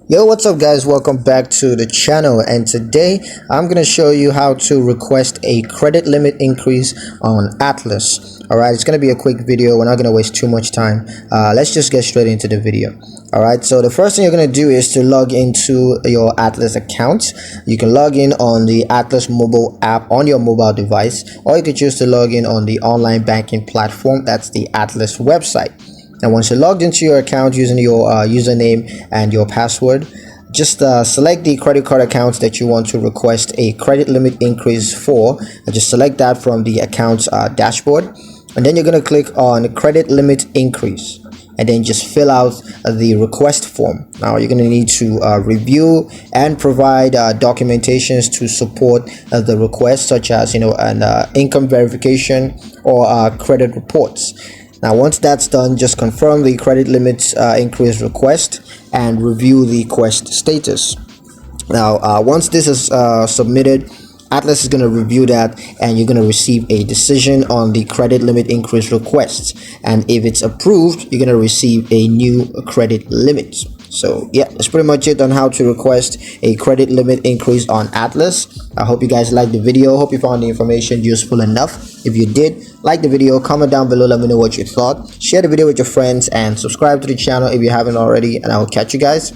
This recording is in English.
Yo, what's up guys? Welcome back to the channel, and today I'm going to show you how to request a credit limit increase on Atlas. Alright, it's going to be a quick video. We're not going to waste too much time. Let's just get straight into the video. Alright, so the first thing you're going to do is to log into your Atlas account. You can log in on the Atlas mobile app on your mobile device, or you can choose to log in on the online banking platform. That's the Atlas website. And once you're logged into your account using your username and your password, just select the credit card accounts that you want to request a credit limit increase for. And just select that from the account's dashboard, and then you're going to click on credit limit increase, and then just fill out the request form. Now you're going to need to review and provide documentations to support the request, such as an income verification or credit reports. Now once that's done, just confirm the credit limits increase request and review the request status. Now once this is submitted, Atlas is going to review that, and you're going to receive a decision on the credit limit increase request, and if it's approved, you're going to receive a new credit limit. So yeah, that's pretty much it on how to request a credit limit increase on Atlas. I hope you guys liked the video. Hope you found the information useful enough. If you did, like the video, comment down below, let me know what you thought. Share the video with your friends and subscribe to the channel if you haven't already, and I will catch you guys